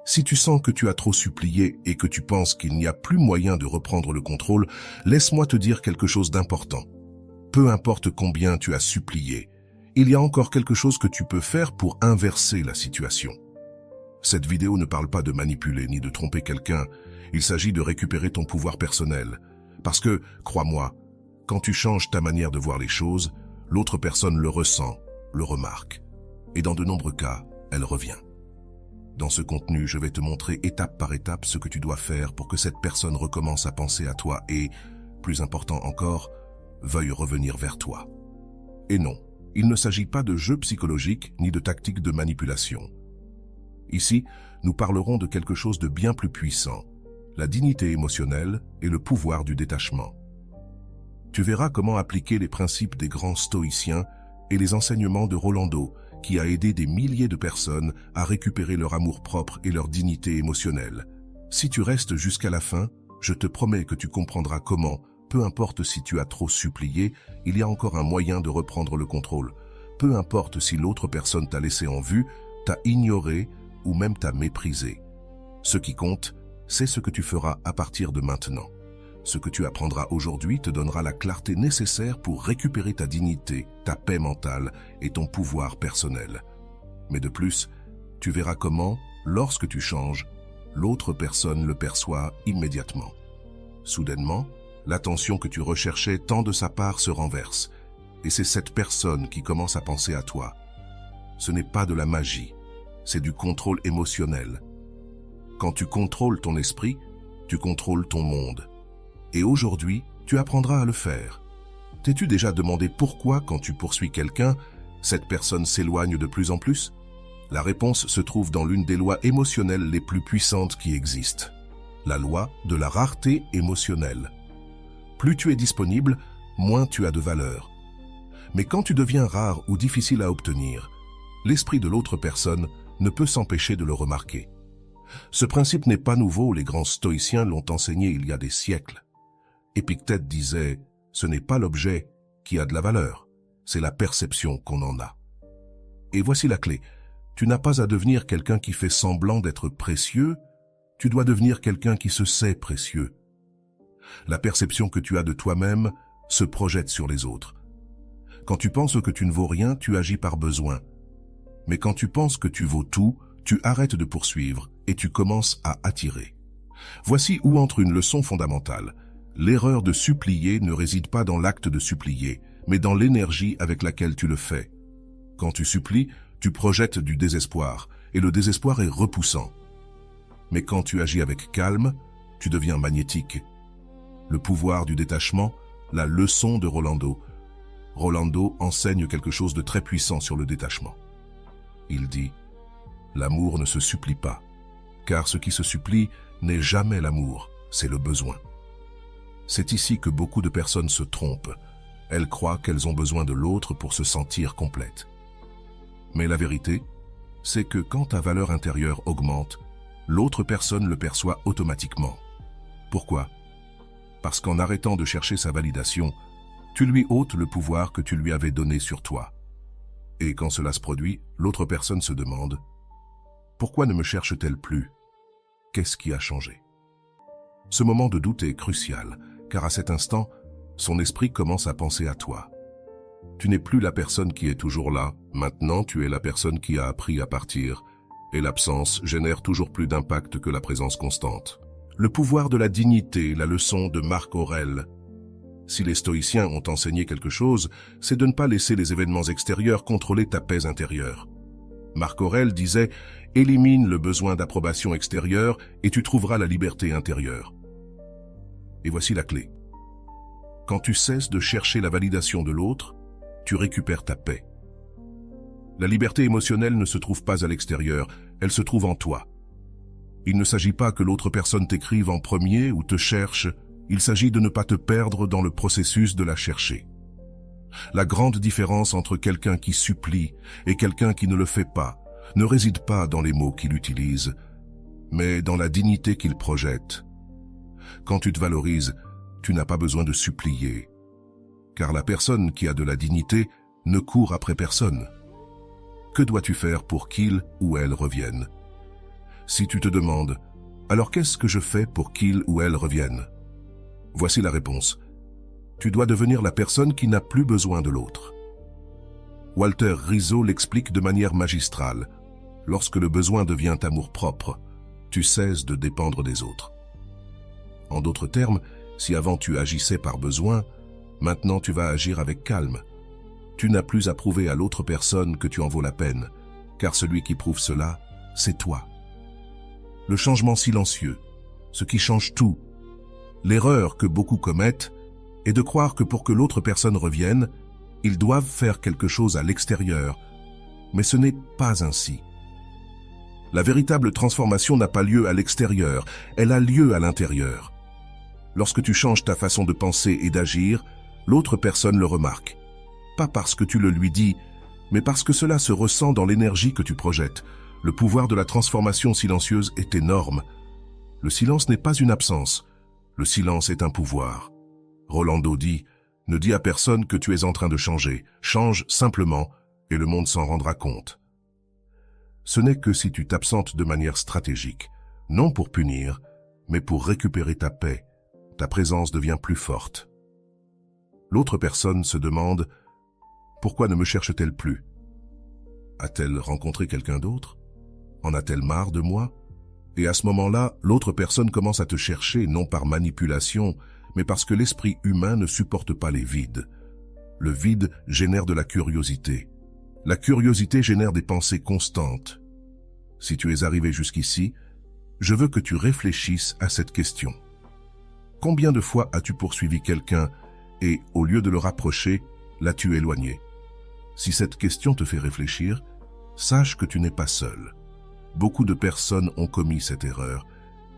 Si tu sens que tu as trop supplié et que tu penses qu'il n'y a plus moyen de reprendre le contrôle, laisse-moi te dire quelque chose d'important. Peu importe combien tu as supplié, il y a encore quelque chose que tu peux faire pour inverser la situation. Cette vidéo ne parle pas de manipuler ni de tromper quelqu'un, il s'agit de récupérer ton pouvoir personnel. Parce que, crois-moi, quand tu changes ta manière de voir les choses, l'autre personne le ressent, le remarque. Et dans de nombreux cas, elle revient. Dans ce contenu, je vais te montrer étape par étape ce que tu dois faire pour que cette personne recommence à penser à toi et, plus important encore, veuille revenir vers toi. Et non, il ne s'agit pas de jeu psychologique ni de tactique de manipulation. Ici, nous parlerons de quelque chose de bien plus puissant, la dignité émotionnelle et le pouvoir du détachement. Tu verras comment appliquer les principes des grands stoïciens et les enseignements de Rolando, qui a aidé des milliers de personnes à récupérer leur amour-propre et leur dignité émotionnelle. Si tu restes jusqu'à la fin, je te promets que tu comprendras comment, peu importe si tu as trop supplié, il y a encore un moyen de reprendre le contrôle. Peu importe si l'autre personne t'a laissé en vue, t'a ignoré ou même t'a méprisé. Ce qui compte, c'est ce que tu feras à partir de maintenant. Ce que tu apprendras aujourd'hui te donnera la clarté nécessaire pour récupérer ta dignité, ta paix mentale et ton pouvoir personnel. Mais de plus, tu verras comment, lorsque tu changes, l'autre personne le perçoit immédiatement. Soudainement, l'attention que tu recherchais tant de sa part se renverse, et c'est cette personne qui commence à penser à toi. Ce n'est pas de la magie, c'est du contrôle émotionnel. Quand tu contrôles ton esprit, tu contrôles ton monde. Et aujourd'hui, tu apprendras à le faire. T'es-tu déjà demandé pourquoi, quand tu poursuis quelqu'un, cette personne s'éloigne de plus en plus? La réponse se trouve dans l'une des lois émotionnelles les plus puissantes qui existent. La loi de la rareté émotionnelle. Plus tu es disponible, moins tu as de valeur. Mais quand tu deviens rare ou difficile à obtenir, l'esprit de l'autre personne ne peut s'empêcher de le remarquer. Ce principe n'est pas nouveau, les grands stoïciens l'ont enseigné il y a des siècles. Épictète disait « Ce n'est pas l'objet qui a de la valeur, c'est la perception qu'on en a ». Et voici la clé. Tu n'as pas à devenir quelqu'un qui fait semblant d'être précieux, tu dois devenir quelqu'un qui se sait précieux. La perception que tu as de toi-même se projette sur les autres. Quand tu penses que tu ne vaux rien, tu agis par besoin. Mais quand tu penses que tu vaux tout, tu arrêtes de poursuivre et tu commences à attirer. Voici où entre une leçon fondamentale. L'erreur de supplier ne réside pas dans l'acte de supplier, mais dans l'énergie avec laquelle tu le fais. Quand tu supplies, tu projettes du désespoir, et le désespoir est repoussant. Mais quand tu agis avec calme, tu deviens magnétique. Le pouvoir du détachement, la leçon de Rolando. Rolando enseigne quelque chose de très puissant sur le détachement. Il dit « L'amour ne se supplie pas, car ce qui se supplie n'est jamais l'amour, c'est le besoin. » C'est ici que beaucoup de personnes se trompent. Elles croient qu'elles ont besoin de l'autre pour se sentir complètes. Mais la vérité, c'est que quand ta valeur intérieure augmente, l'autre personne le perçoit automatiquement. Pourquoi? Parce qu'en arrêtant de chercher sa validation, tu lui ôtes le pouvoir que tu lui avais donné sur toi. Et quand cela se produit, l'autre personne se demande « Pourquoi ne me cherche-t-elle plus? Qu'est-ce qui a changé ?» Ce moment de doute est crucial, car à cet instant, son esprit commence à penser à toi. Tu n'es plus la personne qui est toujours là, maintenant tu es la personne qui a appris à partir, et l'absence génère toujours plus d'impact que la présence constante. Le pouvoir de la dignité, la leçon de Marc Aurèle. Si les stoïciens ont enseigné quelque chose, c'est de ne pas laisser les événements extérieurs contrôler ta paix intérieure. Marc Aurèle disait « Élimine le besoin d'approbation extérieure et tu trouveras la liberté intérieure ». Et voici la clé. Quand tu cesses de chercher la validation de l'autre, tu récupères ta paix. La liberté émotionnelle ne se trouve pas à l'extérieur, elle se trouve en toi. Il ne s'agit pas que l'autre personne t'écrive en premier ou te cherche, il s'agit de ne pas te perdre dans le processus de la chercher. La grande différence entre quelqu'un qui supplie et quelqu'un qui ne le fait pas ne réside pas dans les mots qu'il utilise, mais dans la dignité qu'il projette. Quand tu te valorises, tu n'as pas besoin de supplier, car la personne qui a de la dignité ne court après personne. Que dois-tu faire pour qu'il ou elle revienne? Si tu te demandes « Alors qu'est-ce que je fais pour qu'il ou elle revienne ?» Voici la réponse. Tu dois devenir la personne qui n'a plus besoin de l'autre. Walter Rizzo l'explique de manière magistrale. Lorsque le besoin devient amour-propre, tu cesses de dépendre des autres. En d'autres termes, si avant tu agissais par besoin, maintenant tu vas agir avec calme. Tu n'as plus à prouver à l'autre personne que tu en vaux la peine, car celui qui prouve cela, c'est toi. Le changement silencieux, ce qui change tout. L'erreur que beaucoup commettent est de croire que pour que l'autre personne revienne, ils doivent faire quelque chose à l'extérieur, mais ce n'est pas ainsi. La véritable transformation n'a pas lieu à l'extérieur, elle a lieu à l'intérieur. Lorsque tu changes ta façon de penser et d'agir, l'autre personne le remarque. Pas parce que tu le lui dis, mais parce que cela se ressent dans l'énergie que tu projettes. Le pouvoir de la transformation silencieuse est énorme. Le silence n'est pas une absence, le silence est un pouvoir. Rolando dit « Ne dis à personne que tu es en train de changer, change simplement et le monde s'en rendra compte. » Ce n'est que si tu t'absentes de manière stratégique, non pour punir, mais pour récupérer ta paix, ta présence devient plus forte. L'autre personne se demande « Pourquoi ne me cherche-t-elle plus? A-t-elle rencontré quelqu'un d'autre? En a-t-elle marre de moi ?» Et à ce moment-là, l'autre personne commence à te chercher non par manipulation, mais parce que l'esprit humain ne supporte pas les vides. Le vide génère de la curiosité. La curiosité génère des pensées constantes. Si tu es arrivé jusqu'ici, je veux que tu réfléchisses à cette question. Combien de fois as-tu poursuivi quelqu'un et, au lieu de le rapprocher, l'as-tu éloigné? Si cette question te fait réfléchir, sache que tu n'es pas seul. Beaucoup de personnes ont commis cette erreur,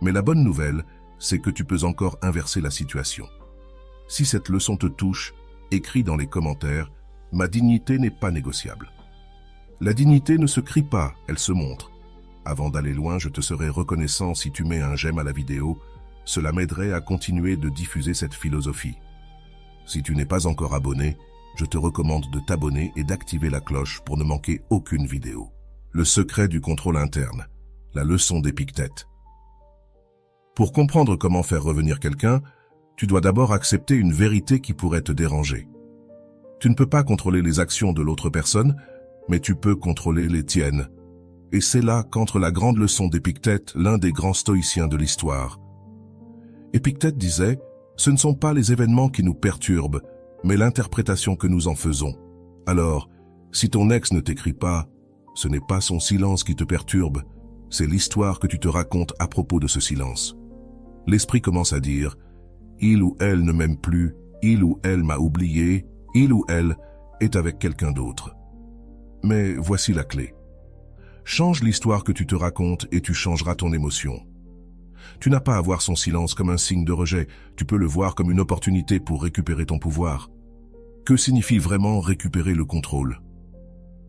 mais la bonne nouvelle, c'est que tu peux encore inverser la situation. Si cette leçon te touche, écris dans les commentaires « Ma dignité n'est pas négociable ». La dignité ne se crie pas, elle se montre. Avant d'aller loin, je te serai reconnaissant si tu mets un j'aime à la vidéo. Cela m'aiderait à continuer de diffuser cette philosophie. Si tu n'es pas encore abonné, je te recommande de t'abonner et d'activer la cloche pour ne manquer aucune vidéo. Le secret du contrôle interne, la leçon d'Épictète. Pour comprendre comment faire revenir quelqu'un, tu dois d'abord accepter une vérité qui pourrait te déranger. Tu ne peux pas contrôler les actions de l'autre personne, mais tu peux contrôler les tiennes. Et c'est là qu'entre la grande leçon d'Épictète, l'un des grands stoïciens de l'histoire. Épictète disait « Ce ne sont pas les événements qui nous perturbent, mais l'interprétation que nous en faisons. » Alors, si ton ex ne t'écrit pas, ce n'est pas son silence qui te perturbe, c'est l'histoire que tu te racontes à propos de ce silence. L'esprit commence à dire « Il ou elle ne m'aime plus, il ou elle m'a oublié, il ou elle est avec quelqu'un d'autre. » Mais voici la clé. Change l'histoire que tu te racontes et tu changeras ton émotion. Tu n'as pas à voir son silence comme un signe de rejet, tu peux le voir comme une opportunité pour récupérer ton pouvoir. Que signifie vraiment récupérer le contrôle?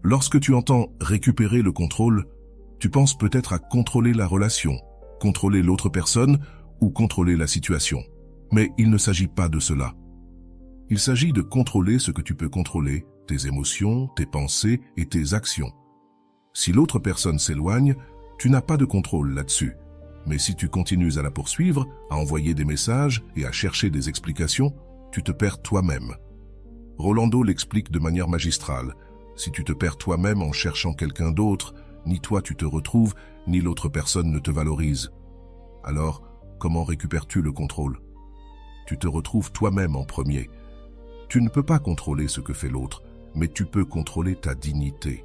Lorsque tu entends récupérer le contrôle, tu penses peut-être à contrôler la relation, contrôler l'autre personne ou contrôler la situation. Mais il ne s'agit pas de cela. Il s'agit de contrôler ce que tu peux contrôler, tes émotions, tes pensées et tes actions. Si l'autre personne s'éloigne, tu n'as pas de contrôle là-dessus. Mais si tu continues à la poursuivre, à envoyer des messages et à chercher des explications, tu te perds toi-même. Rolando l'explique de manière magistrale. Si tu te perds toi-même en cherchant quelqu'un d'autre, ni toi tu te retrouves, ni l'autre personne ne te valorise. Alors, comment récupères-tu le contrôle? Tu te retrouves toi-même en premier. Tu ne peux pas contrôler ce que fait l'autre, mais tu peux contrôler ta dignité.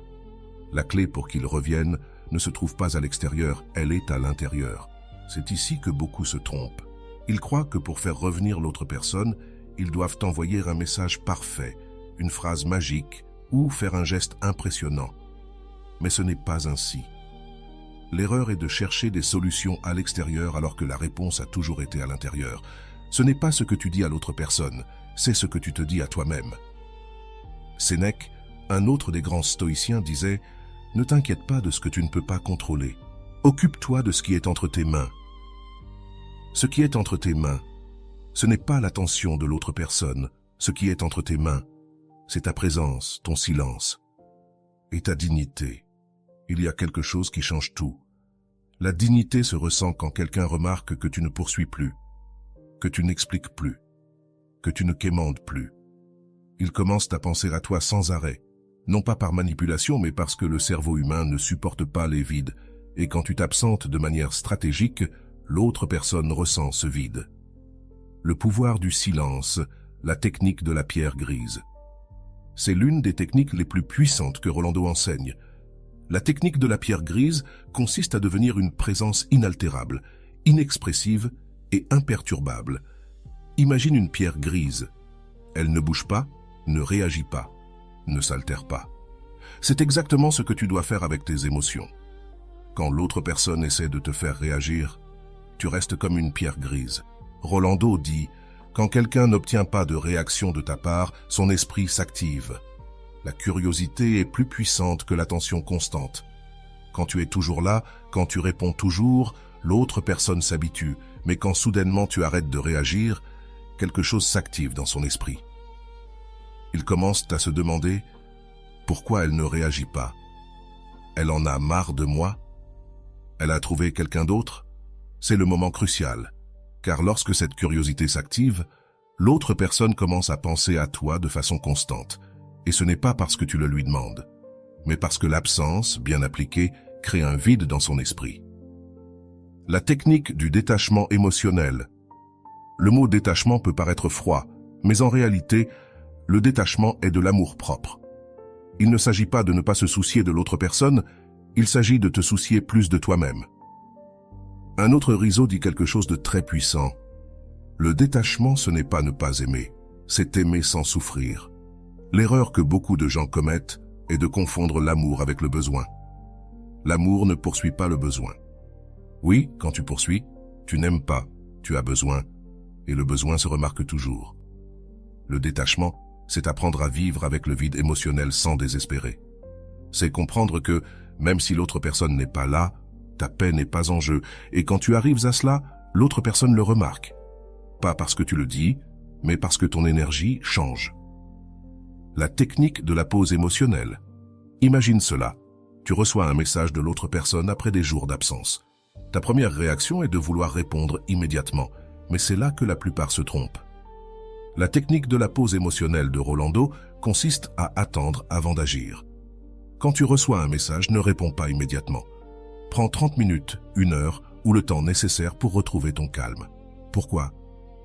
La clé pour qu'il revienne ne se trouve pas à l'extérieur, elle est à l'intérieur. C'est ici que beaucoup se trompent. Ils croient que pour faire revenir l'autre personne, ils doivent envoyer un message parfait, une phrase magique ou faire un geste impressionnant. Mais ce n'est pas ainsi. L'erreur est de chercher des solutions à l'extérieur alors que la réponse a toujours été à l'intérieur. Ce n'est pas ce que tu dis à l'autre personne, c'est ce que tu te dis à toi-même. Sénèque, un autre des grands stoïciens, disait « Ne t'inquiète pas de ce que tu ne peux pas contrôler. Occupe-toi de ce qui est entre tes mains. » Ce qui est entre tes mains, ce n'est pas l'attention de l'autre personne. Ce qui est entre tes mains, c'est ta présence, ton silence et ta dignité. Il y a quelque chose qui change tout. La dignité se ressent quand quelqu'un remarque que tu ne poursuis plus, que tu n'expliques plus, que tu ne quémandes plus. Ils commencent à penser à toi sans arrêt, non pas par manipulation, mais parce que le cerveau humain ne supporte pas les vides, et quand tu t'absentes de manière stratégique, l'autre personne ressent ce vide. Le pouvoir du silence, la technique de la pierre grise. C'est l'une des techniques les plus puissantes que Rolando enseigne. La technique de la pierre grise consiste à devenir une présence inaltérable, inexpressive et imperturbable. Imagine une pierre grise. Elle ne bouge pas, ne réagit pas, ne s'altère pas. C'est exactement ce que tu dois faire avec tes émotions. Quand l'autre personne essaie de te faire réagir, tu restes comme une pierre grise. Rolando dit, quand quelqu'un n'obtient pas de réaction de ta part, son esprit s'active. La curiosité est plus puissante que l'attention constante. Quand tu es toujours là, quand tu réponds toujours, l'autre personne s'habitue, mais quand soudainement tu arrêtes de réagir, quelque chose s'active dans son esprit. Il commence à se demander pourquoi elle ne réagit pas. Elle en a marre de moi? Elle a trouvé quelqu'un d'autre? C'est le moment crucial, car lorsque cette curiosité s'active, l'autre personne commence à penser à toi de façon constante. Et ce n'est pas parce que tu le lui demandes, mais parce que l'absence, bien appliquée, crée un vide dans son esprit. La technique du détachement émotionnel. Le mot détachement peut paraître froid, mais en réalité, le détachement est de l'amour-propre. Il ne s'agit pas de ne pas se soucier de l'autre personne, il s'agit de te soucier plus de toi-même. Un autre Rizzo dit quelque chose de très puissant. Le détachement, ce n'est pas ne pas aimer, c'est aimer sans souffrir. L'erreur que beaucoup de gens commettent est de confondre l'amour avec le besoin. L'amour ne poursuit pas le besoin. Oui, quand tu poursuis, tu n'aimes pas, tu as besoin, et le besoin se remarque toujours. Le détachement, c'est apprendre à vivre avec le vide émotionnel sans désespérer. C'est comprendre que, même si l'autre personne n'est pas là, ta paix n'est pas en jeu, et quand tu arrives à cela, l'autre personne le remarque. Pas parce que tu le dis, mais parce que ton énergie change. La technique de la pause émotionnelle. Imagine cela. Tu reçois un message de l'autre personne après des jours d'absence. Ta première réaction est de vouloir répondre immédiatement, mais c'est là que la plupart se trompent. La technique de la pause émotionnelle de Rolando consiste à attendre avant d'agir. Quand tu reçois un message, ne réponds pas immédiatement. Prends 30 minutes, 1 heure ou le temps nécessaire pour retrouver ton calme. Pourquoi?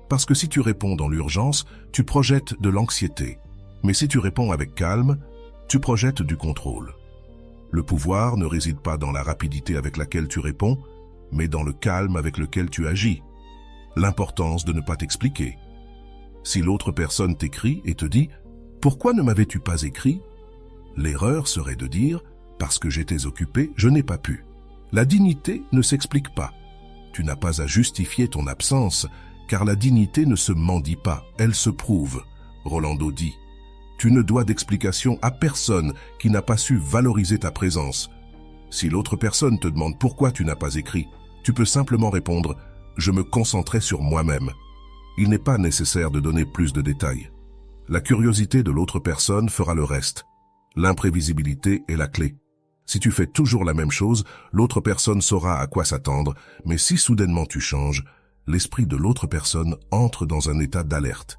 Parce que si tu réponds dans l'urgence, tu projettes de l'anxiété. Mais si tu réponds avec calme, tu projettes du contrôle. Le pouvoir ne réside pas dans la rapidité avec laquelle tu réponds, mais dans le calme avec lequel tu agis. L'importance de ne pas t'expliquer. Si l'autre personne t'écrit et te dit « Pourquoi ne m'avais-tu pas écrit ?» L'erreur serait de dire « Parce que j'étais occupé, je n'ai pas pu ». La dignité ne s'explique pas. Tu n'as pas à justifier ton absence, car la dignité ne se mendie pas, elle se prouve. Rolando dit « Tu ne dois d'explication à personne qui n'a pas su valoriser ta présence. Si l'autre personne te demande pourquoi tu n'as pas écrit, tu peux simplement répondre « Je me concentrais sur moi-même ». Il n'est pas nécessaire de donner plus de détails. La curiosité de l'autre personne fera le reste. L'imprévisibilité est la clé. Si tu fais toujours la même chose, l'autre personne saura à quoi s'attendre, mais si soudainement tu changes, l'esprit de l'autre personne entre dans un état d'alerte.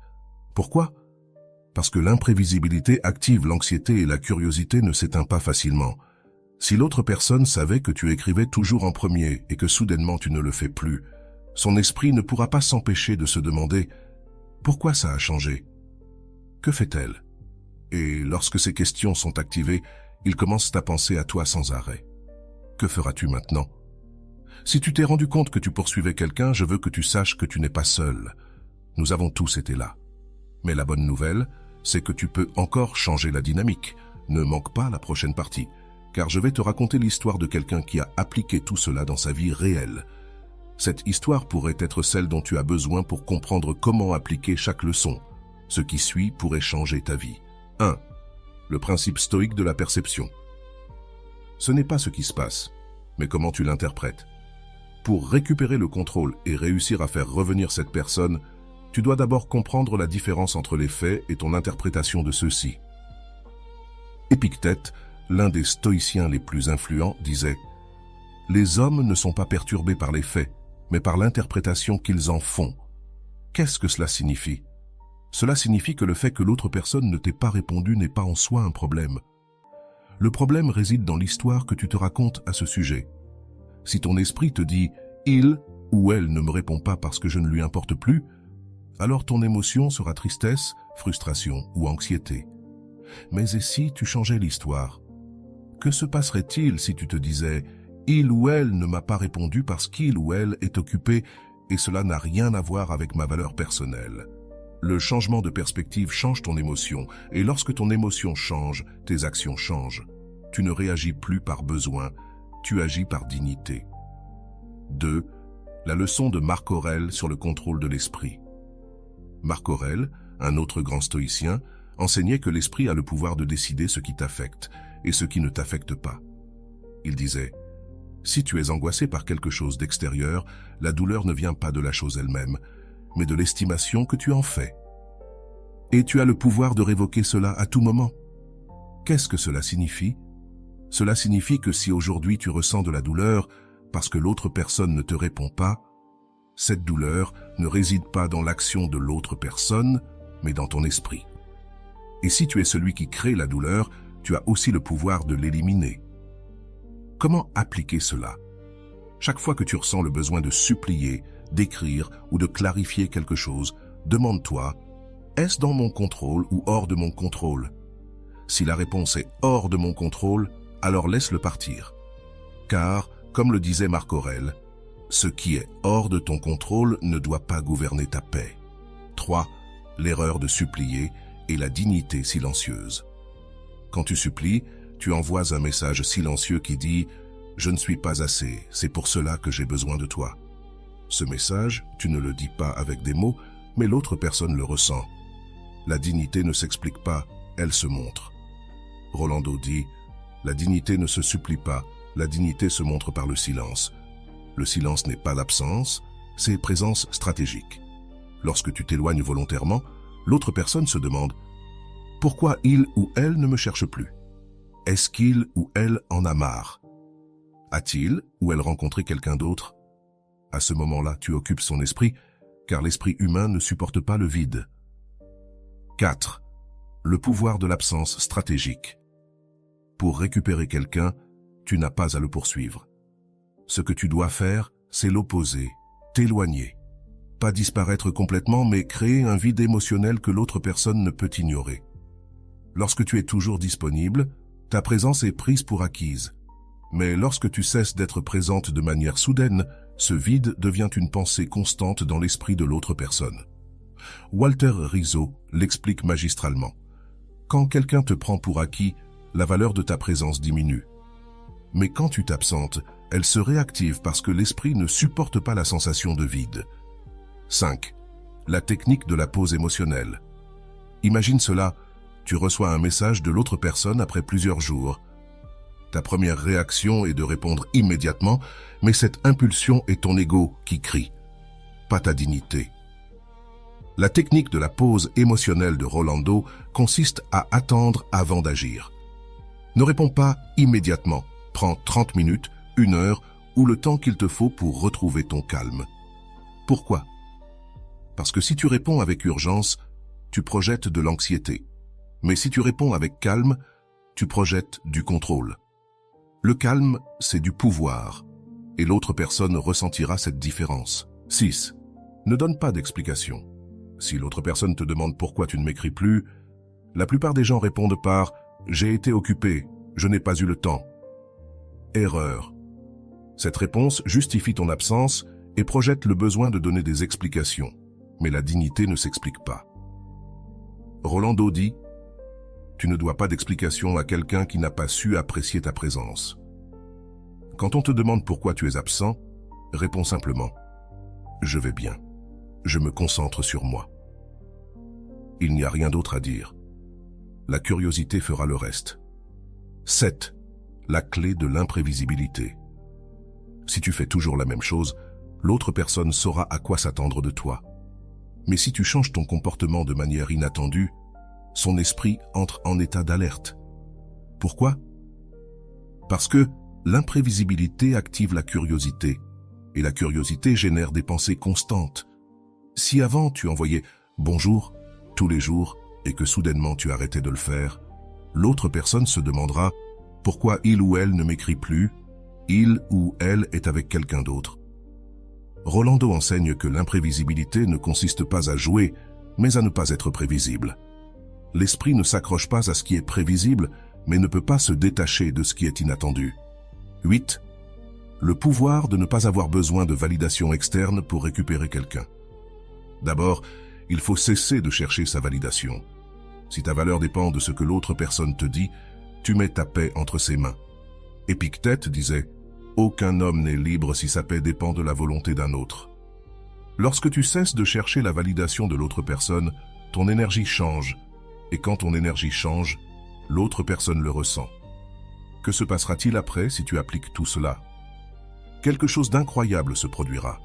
Pourquoi? Parce que l'imprévisibilité active l'anxiété et la curiosité ne s'éteint pas facilement. Si l'autre personne savait que tu écrivais toujours en premier et que soudainement tu ne le fais plus, son esprit ne pourra pas s'empêcher de se demander « Pourquoi ça a changé? Que fait-elle » Et lorsque ces questions sont activées, il commence à penser à toi sans arrêt. Que feras-tu maintenant? Si tu t'es rendu compte que tu poursuivais quelqu'un, je veux que tu saches que tu n'es pas seul. Nous avons tous été là. Mais la bonne nouvelle, c'est que tu peux encore changer la dynamique. Ne manque pas la prochaine partie, car je vais te raconter l'histoire de quelqu'un qui a appliqué tout cela dans sa vie réelle. Cette histoire pourrait être celle dont tu as besoin pour comprendre comment appliquer chaque leçon. Ce qui suit pourrait changer ta vie. 1. Le principe stoïque de la perception. Ce n'est pas ce qui se passe, mais comment tu l'interprètes. Pour récupérer le contrôle et réussir à faire revenir cette personne, tu dois d'abord comprendre la différence entre les faits et ton interprétation de ceux-ci. Épictète, l'un des stoïciens les plus influents, disait « Les hommes ne sont pas perturbés par les faits, mais par l'interprétation qu'ils en font. Qu'est-ce que cela signifie? Cela signifie que le fait que l'autre personne ne t'ait pas répondu n'est pas en soi un problème. Le problème réside dans l'histoire que tu te racontes à ce sujet. Si ton esprit te dit « il ou elle ne me répond pas parce que je ne lui importe plus », alors ton émotion sera tristesse, frustration ou anxiété. Mais et si tu changeais l'histoire? Que se passerait-il si tu te disais « il ou elle ne m'a pas répondu parce qu'il ou elle est occupé et cela n'a rien à voir avec ma valeur personnelle ». Le changement de perspective change ton émotion, et lorsque ton émotion change, tes actions changent. Tu ne réagis plus par besoin, tu agis par dignité. 2. La leçon de Marc Aurèle sur le contrôle de l'esprit. Marc Aurèle, un autre grand stoïcien, enseignait que l'esprit a le pouvoir de décider ce qui t'affecte et ce qui ne t'affecte pas. Il disait « Si tu es angoissé par quelque chose d'extérieur, la douleur ne vient pas de la chose elle-même, mais de l'estimation que tu en fais. Et tu as le pouvoir de révoquer cela à tout moment. » Qu'est-ce que cela signifie? Cela signifie que si aujourd'hui tu ressens de la douleur parce que l'autre personne ne te répond pas, cette douleur ne réside pas dans l'action de l'autre personne, mais dans ton esprit. Et si tu es celui qui crée la douleur, tu as aussi le pouvoir de l'éliminer. Comment appliquer cela? Chaque fois que tu ressens le besoin de supplier, d'écrire ou de clarifier quelque chose, demande-toi, est-ce dans mon contrôle ou hors de mon contrôle? Si la réponse est hors de mon contrôle, alors laisse-le partir. Car, comme le disait Marc Aurèle, ce qui est hors de ton contrôle ne doit pas gouverner ta paix. 3. L'erreur de supplier et la dignité silencieuse. Quand tu supplies, tu envoies un message silencieux qui dit « Je ne suis pas assez, c'est pour cela que j'ai besoin de toi ». Ce message, tu ne le dis pas avec des mots, mais l'autre personne le ressent. La dignité ne s'explique pas, elle se montre. Rolando dit « La dignité ne se supplie pas, la dignité se montre par le silence. Le silence n'est pas l'absence, c'est présence stratégique. Lorsque tu t'éloignes volontairement, l'autre personne se demande « Pourquoi il ou elle ne me cherche plus? Est-ce qu'il ou elle en a marre? A-t-il ou elle rencontré quelqu'un d'autre ?» À ce moment-là, tu occupes son esprit, car l'esprit humain ne supporte pas le vide. 4. Le pouvoir de l'absence stratégique. Pour récupérer quelqu'un, tu n'as pas à le poursuivre. Ce que tu dois faire, c'est l'opposer, t'éloigner. Pas disparaître complètement, mais créer un vide émotionnel que l'autre personne ne peut ignorer. Lorsque tu es toujours disponible, ta présence est prise pour acquise. Mais lorsque tu cesses d'être présente de manière soudaine, ce vide devient une pensée constante dans l'esprit de l'autre personne. Walter Rizzo l'explique magistralement. Quand quelqu'un te prend pour acquis, la valeur de ta présence diminue. Mais quand tu t'absentes, elle se réactive parce que l'esprit ne supporte pas la sensation de vide. 5. La technique de la pause émotionnelle. Imagine cela, tu reçois un message de l'autre personne après plusieurs jours. Ta première réaction est de répondre immédiatement, mais cette impulsion est ton ego qui crie, pas ta dignité. La technique de la pause émotionnelle de Rolando consiste à attendre avant d'agir. Ne réponds pas immédiatement, prends 30 minutes, 1 heure ou le temps qu'il te faut pour retrouver ton calme. Pourquoi? Parce que si tu réponds avec urgence, tu projettes de l'anxiété. Mais si tu réponds avec calme, tu projettes du contrôle. Le calme, c'est du pouvoir, et l'autre personne ressentira cette différence. 6. Ne donne pas d'explication. Si l'autre personne te demande pourquoi tu ne m'écris plus, la plupart des gens répondent par « J'ai été occupé, je n'ai pas eu le temps ». Erreur. Cette réponse justifie ton absence et projette le besoin de donner des explications, mais la dignité ne s'explique pas. Rolando dit « Tu ne dois pas d'explication à quelqu'un qui n'a pas su apprécier ta présence. » Quand on te demande pourquoi tu es absent, réponds simplement « Je vais bien. Je me concentre sur moi. » Il n'y a rien d'autre à dire. La curiosité fera le reste. 7. La clé de l'imprévisibilité. Si tu fais toujours la même chose, l'autre personne saura à quoi s'attendre de toi. Mais si tu changes ton comportement de manière inattendue, son esprit entre en état d'alerte. Pourquoi? Parce que L'imprévisibilité active la curiosité, et la curiosité génère des pensées constantes. Si avant tu envoyais « bonjour » tous les jours et que soudainement tu arrêtais de le faire, l'autre personne se demandera pourquoi il ou elle ne m'écrit plus, il ou elle est avec quelqu'un d'autre. Rolando enseigne que l'imprévisibilité ne consiste pas à jouer, mais à ne pas être prévisible. L'esprit ne s'accroche pas à ce qui est prévisible, mais ne peut pas se détacher de ce qui est inattendu. 8. Le pouvoir de ne pas avoir besoin de validation externe pour récupérer quelqu'un. D'abord, il faut cesser de chercher sa validation. Si ta valeur dépend de ce que l'autre personne te dit, tu mets ta paix entre ses mains. Épictète disait « Aucun homme n'est libre si sa paix dépend de la volonté d'un autre ». Lorsque tu cesses de chercher la validation de l'autre personne, ton énergie change, et quand ton énergie change, l'autre personne le ressent. Que se passera-t-il après si tu appliques tout cela? Quelque chose d'incroyable se produira.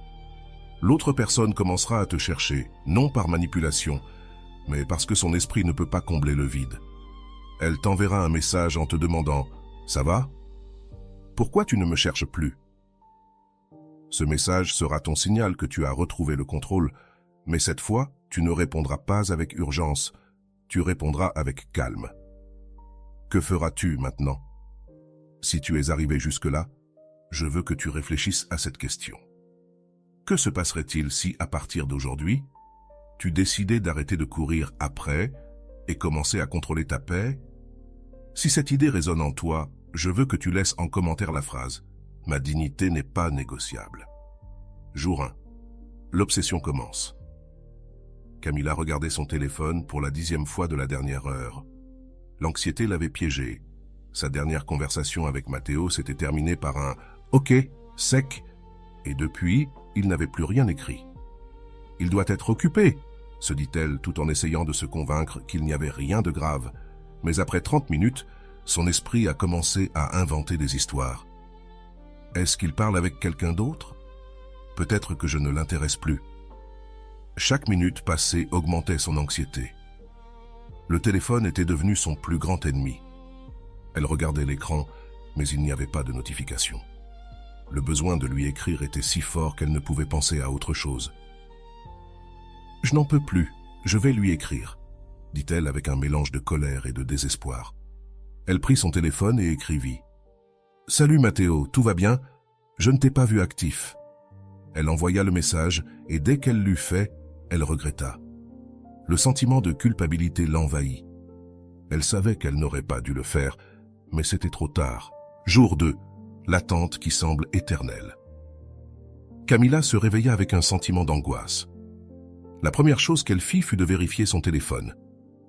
L'autre personne commencera à te chercher, non par manipulation, mais parce que son esprit ne peut pas combler le vide. Elle t'enverra un message en te demandant « Ça va? Pourquoi tu ne me cherches plus ?» Ce message sera ton signal que tu as retrouvé le contrôle, mais cette fois, tu ne répondras pas avec urgence, tu répondras avec calme. Que feras-tu maintenant? Si tu es arrivé jusque-là, je veux que tu réfléchisses à cette question. Que se passerait-il si, à partir d'aujourd'hui, tu décidais d'arrêter de courir après et commencer à contrôler ta paix? Si cette idée résonne en toi, je veux que tu laisses en commentaire la phrase « Ma dignité n'est pas négociable ». Jour 1. L'obsession commence. Camilla regardait son téléphone pour la 10e fois de la dernière heure. L'anxiété l'avait piégée. Sa dernière conversation avec Matteo s'était terminée par un « Ok » sec, et depuis, il n'avait plus rien écrit. « Il doit être occupé », se dit-elle tout en essayant de se convaincre qu'il n'y avait rien de grave. Mais après 30 minutes, son esprit a commencé à inventer des histoires. Est-ce qu'il parle avec quelqu'un d'autre? Peut-être que je ne l'intéresse plus. Chaque minute passée augmentait son anxiété. Le téléphone était devenu son plus grand ennemi. Elle regardait l'écran, mais il n'y avait pas de notification. Le besoin de lui écrire était si fort qu'elle ne pouvait penser à autre chose. « Je n'en peux plus, je vais lui écrire », dit-elle avec un mélange de colère et de désespoir. Elle prit son téléphone et écrivit « Salut Matteo, tout va bien? Je ne t'ai pas vu actif. » Elle envoya le message et dès qu'elle l'eut fait, elle regretta. Le sentiment de culpabilité l'envahit. Elle savait qu'elle n'aurait pas dû le faire, mais c'était trop tard. Jour 2, l'attente qui semble éternelle. Camilla se réveilla avec un sentiment d'angoisse. La première chose qu'elle fit fut de vérifier son téléphone.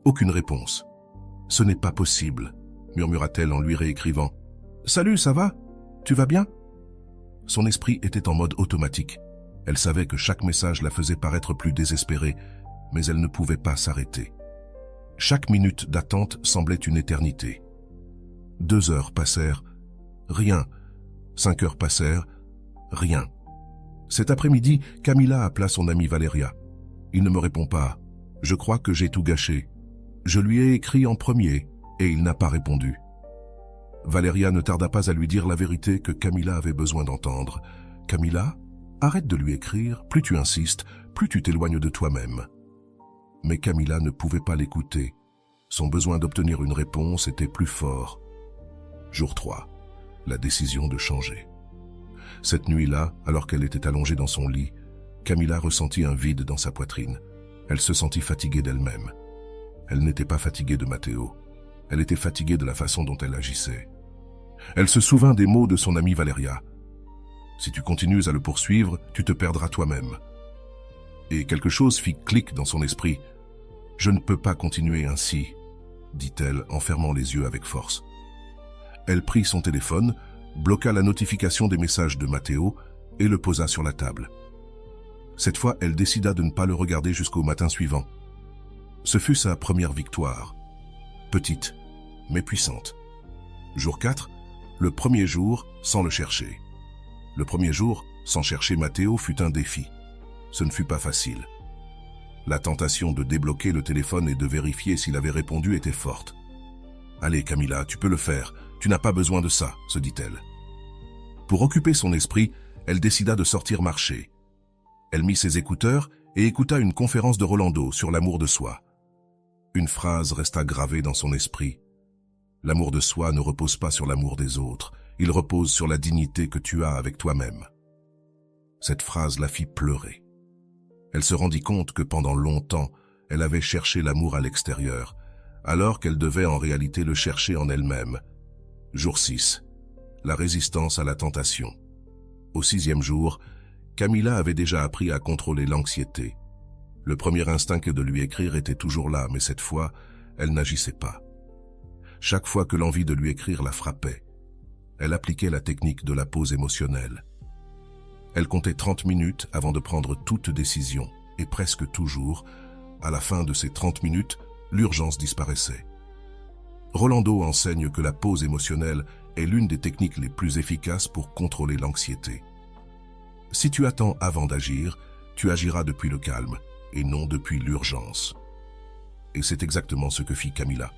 Aucune réponse. « Ce n'est pas possible », murmura-t-elle en lui réécrivant. « Salut, ça va? Tu vas bien ?» Son esprit était en mode automatique. Elle savait que chaque message la faisait paraître plus désespérée, mais elle ne pouvait pas s'arrêter. Chaque minute d'attente semblait une éternité. 2 heures passèrent, rien. 5 heures passèrent, rien. Cet après-midi, Camilla appela son amie Valeria. Il ne me répond pas. Je crois que j'ai tout gâché. Je lui ai écrit en premier et il n'a pas répondu. Valeria ne tarda pas à lui dire la vérité que Camilla avait besoin d'entendre. Camilla, arrête de lui écrire, plus tu insistes, plus tu t'éloignes de toi-même. Mais Camilla ne pouvait pas l'écouter. Son besoin d'obtenir une réponse était plus fort. Jour 3. La décision de changer. Cette nuit-là, alors qu'elle était allongée dans son lit, Camilla ressentit un vide dans sa poitrine. Elle se sentit fatiguée d'elle-même. Elle n'était pas fatiguée de Matteo. Elle était fatiguée de la façon dont elle agissait. Elle se souvint des mots de son amie Valeria. « Si tu continues à le poursuivre, tu te perdras toi-même. » Et quelque chose fit clic dans son esprit. « Je ne peux pas continuer ainsi, » dit-elle en fermant les yeux avec force. Elle prit son téléphone, bloqua la notification des messages de Matteo et le posa sur la table. Cette fois, elle décida de ne pas le regarder jusqu'au matin suivant. Ce fut sa première victoire. Petite, mais puissante. Jour 4, le premier jour sans le chercher. Le premier jour sans chercher Matteo fut un défi. Ce ne fut pas facile. La tentation de débloquer le téléphone et de vérifier s'il avait répondu était forte. « Allez Camilla, tu peux le faire, tu n'as pas besoin de ça », se dit-elle. Pour occuper son esprit, elle décida de sortir marcher. Elle mit ses écouteurs et écouta une conférence de Rolando sur l'amour de soi. Une phrase resta gravée dans son esprit. L'amour de soi ne repose pas sur l'amour des autres, il repose sur la dignité que tu as avec toi-même. Cette phrase la fit pleurer. Elle se rendit compte que pendant longtemps, elle avait cherché l'amour à l'extérieur, alors qu'elle devait en réalité le chercher en elle-même. Jour 6. La résistance à la tentation. Au 6e jour, Camilla avait déjà appris à contrôler l'anxiété. Le premier instinct de lui écrire était toujours là, mais cette fois, elle n'agissait pas. Chaque fois que l'envie de lui écrire la frappait, elle appliquait la technique de la pause émotionnelle. Elle comptait 30 minutes avant de prendre toute décision, et presque toujours, à la fin de ces 30 minutes, l'urgence disparaissait. Rolando enseigne que la pause émotionnelle est l'une des techniques les plus efficaces pour contrôler l'anxiété. Si tu attends avant d'agir, tu agiras depuis le calme, et non depuis l'urgence. Et c'est exactement ce que fit Camilla.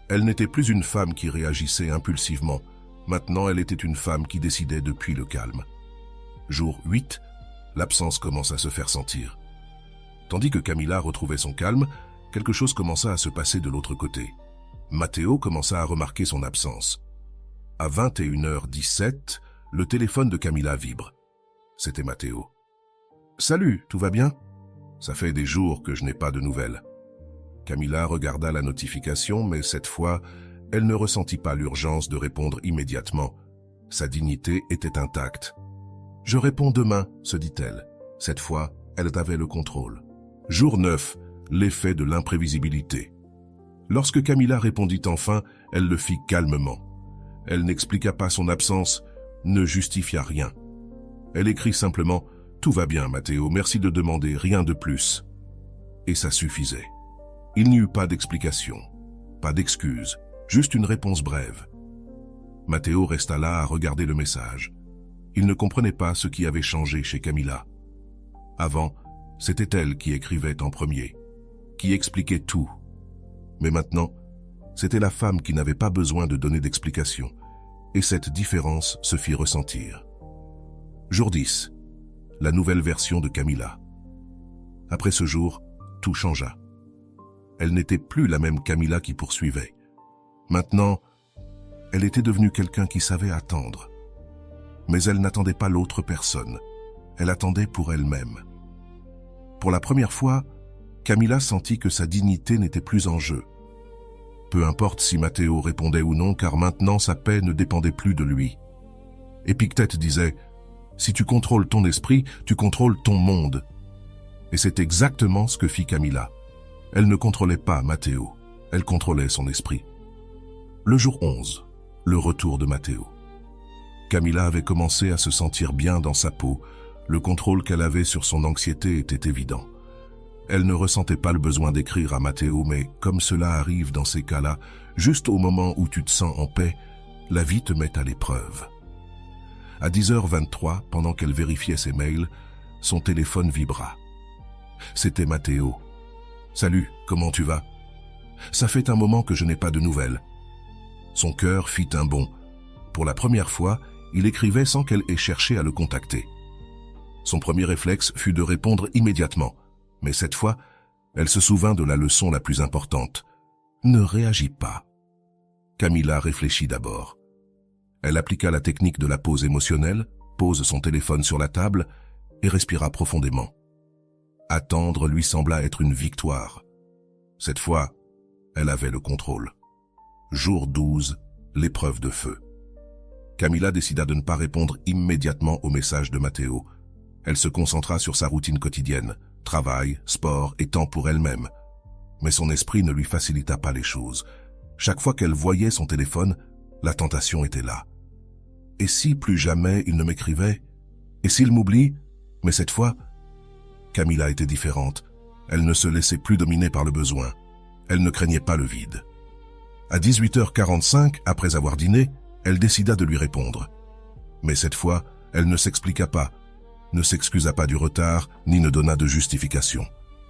Elle n'était plus une femme qui réagissait impulsivement, maintenant elle était une femme qui décidait depuis le calme. Jour 8, l'absence commence à se faire sentir. Tandis que Camilla retrouvait son calme, quelque chose commença à se passer de l'autre côté. Matteo commença à remarquer son absence. À 21h17, le téléphone de Camilla vibre. C'était Matteo. « Salut, tout va bien ? Ça fait des jours que je n'ai pas de nouvelles. » Camilla regarda la notification, mais cette fois, elle ne ressentit pas l'urgence de répondre immédiatement. Sa dignité était intacte. « Je réponds demain, » se dit-elle. Cette fois, elle avait le contrôle. Jour 9, l'effet de l'imprévisibilité. Lorsque Camilla répondit enfin, elle le fit calmement. Elle n'expliqua pas son absence, ne justifia rien. Elle écrit simplement « Tout va bien, Matteo, merci de demander, rien de plus. » Et ça suffisait. Il n'y eut pas d'explication, pas d'excuse, juste une réponse brève. Matteo resta là à regarder le message. Il ne comprenait pas ce qui avait changé chez Camilla. Avant, c'était elle qui écrivait en premier, qui expliquait tout. Mais maintenant, c'était la femme qui n'avait pas besoin de donner d'explication, et cette différence se fit ressentir. Jour 10. La nouvelle version de Camilla. Après ce jour, tout changea. Elle n'était plus la même Camilla qui poursuivait. Maintenant, elle était devenue quelqu'un qui savait attendre. Mais elle n'attendait pas l'autre personne. Elle attendait pour elle-même. Pour la première fois, Camilla sentit que sa dignité n'était plus en jeu. Peu importe si Matteo répondait ou non, car maintenant sa paix ne dépendait plus de lui. Épictète disait « Si tu contrôles ton esprit, tu contrôles ton monde. » Et c'est exactement ce que fit Camilla. Elle ne contrôlait pas Matteo, elle contrôlait son esprit. Le jour 11, le retour de Matteo. Camilla avait commencé à se sentir bien dans sa peau, le contrôle qu'elle avait sur son anxiété était évident. Elle ne ressentait pas le besoin d'écrire à Matteo, mais comme cela arrive dans ces cas-là, juste au moment où tu te sens en paix, la vie te met à l'épreuve. À 10h23, pendant qu'elle vérifiait ses mails, son téléphone vibra. C'était Matteo. « Salut, comment tu vas ? Ça fait un moment que je n'ai pas de nouvelles. » Son cœur fit un bond. Pour la première fois, il écrivait sans qu'elle ait cherché à le contacter. Son premier réflexe fut de répondre immédiatement. Mais cette fois, elle se souvint de la leçon la plus importante. Ne réagis pas. Camilla réfléchit d'abord. Elle appliqua la technique de la pause émotionnelle, pose son téléphone sur la table et respira profondément. Attendre lui sembla être une victoire. Cette fois, elle avait le contrôle. Jour 12, l'épreuve de feu. Camilla décida de ne pas répondre immédiatement au message de Matteo. Elle se concentra sur sa routine quotidienne, travail, sport et temps pour elle-même. Mais son esprit ne lui facilita pas les choses. Chaque fois qu'elle voyait son téléphone, la tentation était là. Et si plus jamais il ne m'écrivait? Et s'il m'oublie? Mais cette fois, Camilla était différente. Elle ne se laissait plus dominer par le besoin. Elle ne craignait pas le vide. À 18h45, après avoir dîné, elle décida de lui répondre. Mais cette fois, elle ne s'expliqua pas, ne s'excusa pas du retard, ni ne donna de justification.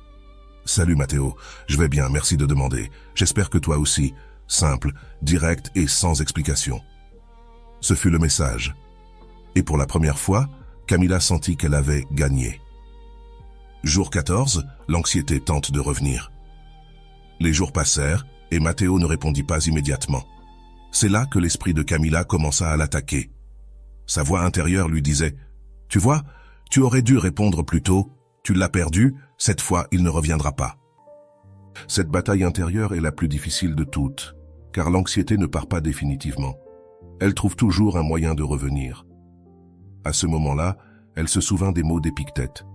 « Salut Matteo, je vais bien, merci de demander. J'espère que toi aussi. » Simple, direct et sans explication. Ce fut le message. Et pour la première fois, Camilla sentit qu'elle avait gagné. Jour 14, l'anxiété tente de revenir. Les jours passèrent et Matteo ne répondit pas immédiatement. C'est là que l'esprit de Camilla commença à l'attaquer. Sa voix intérieure lui disait « Tu vois, tu aurais dû répondre plus tôt, tu l'as perdu, cette fois il ne reviendra pas. » Cette bataille intérieure est la plus difficile de toutes, car l'anxiété ne part pas définitivement. Elle trouve toujours un moyen de revenir. À ce moment-là, elle se souvint des mots d'Épictète.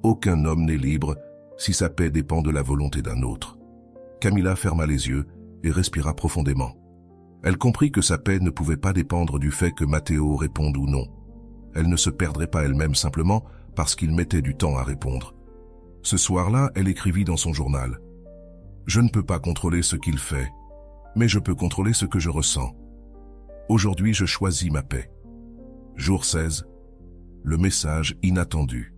Aucun homme n'est libre si sa paix dépend de la volonté d'un autre. Camilla ferma les yeux et respira profondément. Elle comprit que sa paix ne pouvait pas dépendre du fait que Matteo réponde ou non. Elle ne se perdrait pas elle-même simplement parce qu'il mettait du temps à répondre. Ce soir-là, elle écrivit dans son journal « Je ne peux pas contrôler ce qu'il fait, mais je peux contrôler ce que je ressens. Aujourd'hui, je choisis ma paix. » Jour 16, le message inattendu.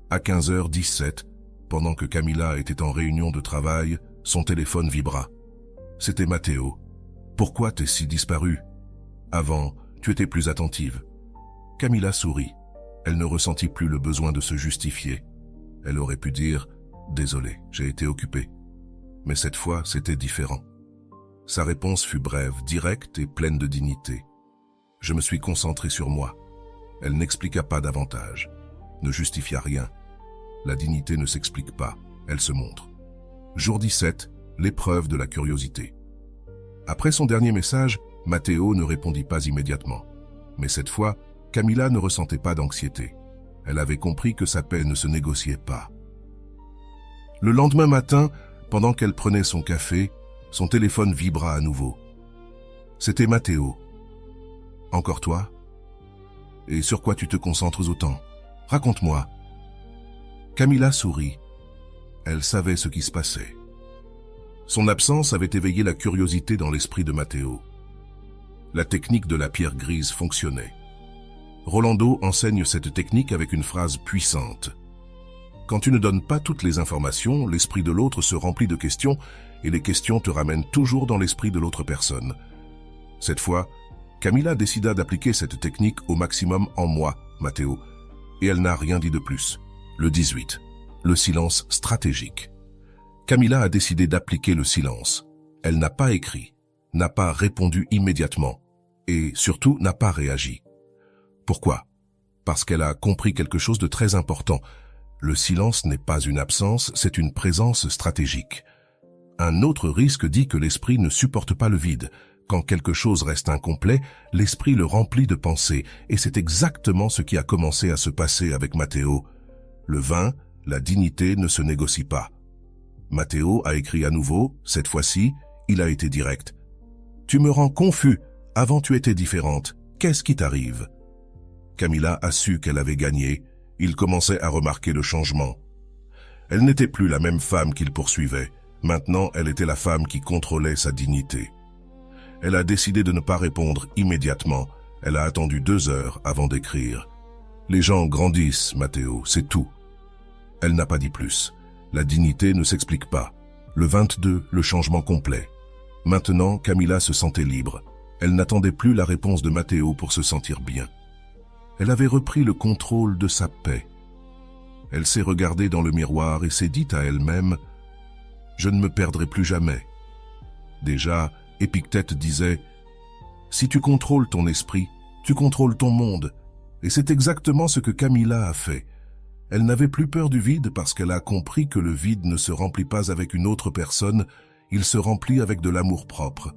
À 15h17, pendant que Camilla était en réunion de travail, son téléphone vibra. C'était Matteo. « Pourquoi t'es si disparue? Avant, tu étais plus attentive. » Camilla sourit. Elle ne ressentit plus le besoin de se justifier. Elle aurait pu dire « Désolé, j'ai été occupée. » Mais cette fois, c'était différent. Sa réponse fut brève, directe et pleine de dignité. « Je me suis concentré sur moi. » Elle n'expliqua pas davantage, ne justifia rien. La dignité ne s'explique pas, elle se montre. Jour 17, l'épreuve de la curiosité. Après son dernier message, Matteo ne répondit pas immédiatement. Mais cette fois, Camilla ne ressentait pas d'anxiété. Elle avait compris que sa paix ne se négociait pas. Le lendemain matin, pendant qu'elle prenait son café, son téléphone vibra à nouveau. C'était Matteo. « Encore toi? Et sur quoi tu te concentres autant? Raconte-moi. » Camilla sourit. Elle savait ce qui se passait. Son absence avait éveillé la curiosité dans l'esprit de Matteo. La technique de la pierre grise fonctionnait. Rolando enseigne cette technique avec une phrase puissante. Quand tu ne donnes pas toutes les informations, l'esprit de l'autre se remplit de questions et les questions te ramènent toujours dans l'esprit de l'autre personne. Cette fois, Camilla décida d'appliquer cette technique au maximum en moi, Matteo, et elle n'a rien dit de plus. Le 18. Le silence stratégique. Camilla a décidé d'appliquer le silence. Elle n'a pas écrit, n'a pas répondu immédiatement et surtout n'a pas réagi. Pourquoi? Parce qu'elle a compris quelque chose de très important. Le silence n'est pas une absence, c'est une présence stratégique. Un autre risque dit que l'esprit ne supporte pas le vide. Quand quelque chose reste incomplet, l'esprit le remplit de pensées, et c'est exactement ce qui a commencé à se passer avec Matteo. Le vin, la dignité ne se négocie pas. Matteo a écrit à nouveau, cette fois-ci, il a été direct. « Tu me rends confus, avant tu étais différente, qu'est-ce qui t'arrive ?» Camilla a su qu'elle avait gagné, il commençait à remarquer le changement. Elle n'était plus la même femme qu'il poursuivait, maintenant elle était la femme qui contrôlait sa dignité. Elle a décidé de ne pas répondre immédiatement, elle a attendu 2 heures avant d'écrire. Les gens grandissent, Matteo, c'est tout. Elle n'a pas dit plus. La dignité ne s'explique pas. Le 22, le changement complet. Maintenant, Camilla se sentait libre. Elle n'attendait plus la réponse de Matteo pour se sentir bien. Elle avait repris le contrôle de sa paix. Elle s'est regardée dans le miroir et s'est dit à elle-même « Je ne me perdrai plus jamais ». Déjà, Épictète disait « Si tu contrôles ton esprit, tu contrôles ton monde ». Et c'est exactement ce que Camilla a fait. Elle n'avait plus peur du vide parce qu'elle a compris que le vide ne se remplit pas avec une autre personne, il se remplit avec de l'amour-propre.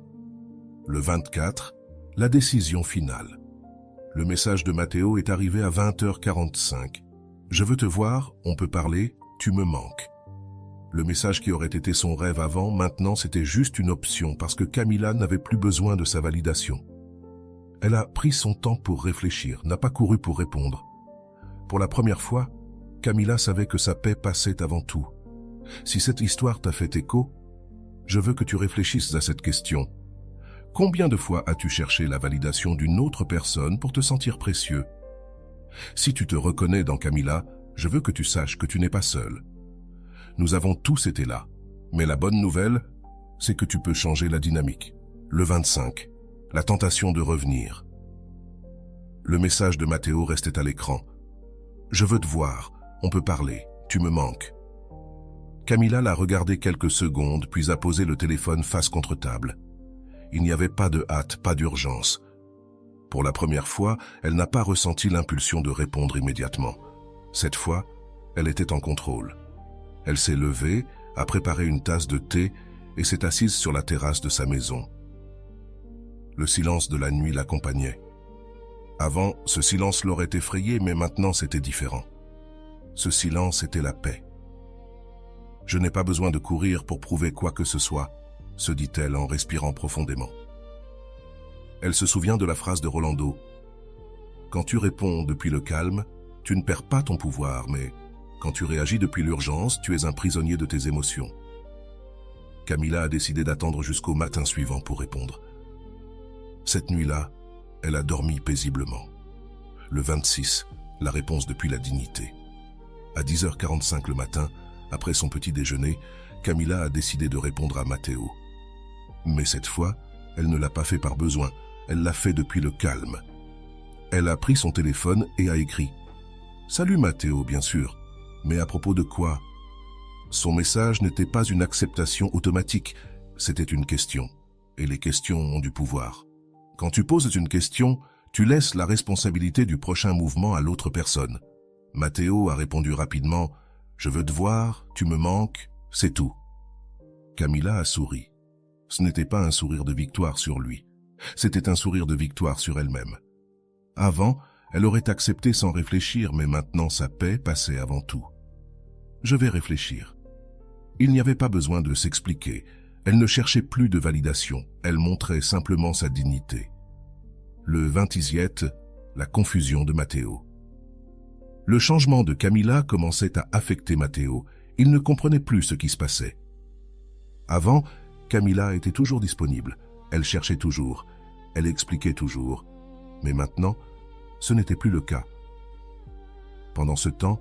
Le 24, la décision finale. Le message de Matteo est arrivé à 20h45. « Je veux te voir, on peut parler, tu me manques. » Le message qui aurait été son rêve avant, maintenant c'était juste une option parce que Camilla n'avait plus besoin de sa validation. Elle a pris son temps pour réfléchir, n'a pas couru pour répondre. Pour la première fois, Camilla savait que sa paix passait avant tout. Si cette histoire t'a fait écho, je veux que tu réfléchisses à cette question. Combien de fois as-tu cherché la validation d'une autre personne pour te sentir précieux? Si tu te reconnais dans Camilla, je veux que tu saches que tu n'es pas seul. Nous avons tous été là, mais la bonne nouvelle, c'est que tu peux changer la dynamique. Le 25, la tentation de revenir. Le message de Matteo restait à l'écran. Je veux te voir, on peut parler, tu me manques. Camilla l'a regardé quelques secondes, puis a posé le téléphone face contre table. Il n'y avait pas de hâte, pas d'urgence. Pour la première fois, elle n'a pas ressenti l'impulsion de répondre immédiatement. Cette fois, elle était en contrôle. Elle s'est levée, a préparé une tasse de thé et s'est assise sur la terrasse de sa maison. Le silence de la nuit l'accompagnait. Avant, ce silence l'aurait effrayée, mais maintenant c'était différent. Ce silence était la paix. « Je n'ai pas besoin de courir pour prouver quoi que ce soit », se dit-elle en respirant profondément. Elle se souvient de la phrase de Rolando. « Quand tu réponds depuis le calme, tu ne perds pas ton pouvoir, mais quand tu réagis depuis l'urgence, tu es un prisonnier de tes émotions. » Camilla a décidé d'attendre jusqu'au matin suivant pour répondre. Cette nuit-là, elle a dormi paisiblement. Le 26, la réponse depuis la dignité. À 10h45 le matin, après son petit déjeuner, Camilla a décidé de répondre à Matteo. Mais cette fois, elle ne l'a pas fait par besoin, elle l'a fait depuis le calme. Elle a pris son téléphone et a écrit « Salut Matteo, bien sûr, mais à propos de quoi ?» Son message n'était pas une acceptation automatique, c'était une question. Et les questions ont du pouvoir. Quand tu poses une question, tu laisses la responsabilité du prochain mouvement à l'autre personne. Matteo a répondu rapidement « Je veux te voir, tu me manques, c'est tout. » Camilla a souri. Ce n'était pas un sourire de victoire sur lui, c'était un sourire de victoire sur elle-même. Avant, elle aurait accepté sans réfléchir, mais maintenant sa paix passait avant tout. « Je vais réfléchir. » Il n'y avait pas besoin de s'expliquer. Elle ne cherchait plus de validation, elle montrait simplement sa dignité. Le 20e, la confusion de Matteo. Le changement de Camilla commençait à affecter Matteo. Il ne comprenait plus ce qui se passait. Avant, Camilla était toujours disponible. Elle cherchait toujours. Elle expliquait toujours. Mais maintenant, ce n'était plus le cas. Pendant ce temps,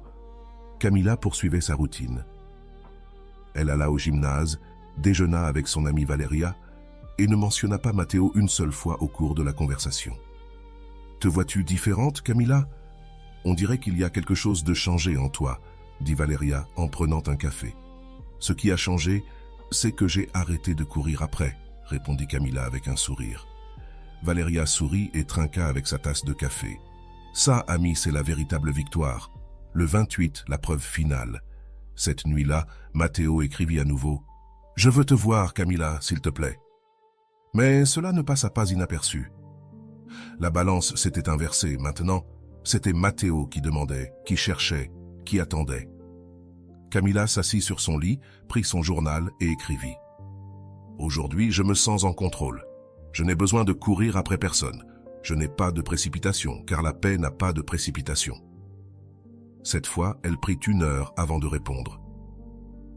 Camilla poursuivait sa routine. Elle alla au gymnase, déjeuna avec son amie Valeria et ne mentionna pas Matteo une seule fois au cours de la conversation. « Te vois-tu différente, Camilla ? On dirait qu'il y a quelque chose de changé en toi, » dit Valeria en prenant un café. « Ce qui a changé, c'est que j'ai arrêté de courir après, » répondit Camilla avec un sourire. Valeria sourit et trinqua avec sa tasse de café. « Ça, ami, c'est la véritable victoire. Le 28, la preuve finale. » Cette nuit-là, Matteo écrivit à nouveau « Je veux te voir, Camilla, s'il te plaît. » Mais cela ne passa pas inaperçu. La balance s'était inversée. Maintenant, c'était Matteo qui demandait, qui cherchait, qui attendait. Camilla s'assit sur son lit, prit son journal et écrivit « Aujourd'hui, je me sens en contrôle. Je n'ai besoin de courir après personne. Je n'ai pas de précipitation, car la paix n'a pas de précipitation. » Cette fois, elle prit 1 heure avant de répondre.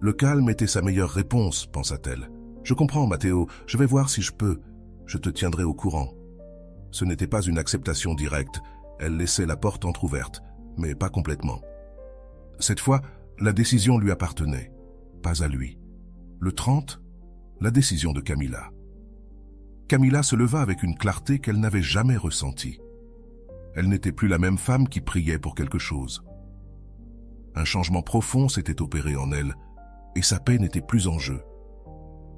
Le calme était sa meilleure réponse, pensa-t-elle. Je comprends, Matteo, je vais voir si je peux. Je te tiendrai au courant. Ce n'était pas une acceptation directe. Elle laissait la porte entr'ouverte, mais pas complètement. Cette fois, la décision lui appartenait, pas à lui. Le 30, la décision de Camilla. Camilla se leva avec une clarté qu'elle n'avait jamais ressentie. Elle n'était plus la même femme qui priait pour quelque chose. Un changement profond s'était opéré en elle, et sa paix n'était plus en jeu.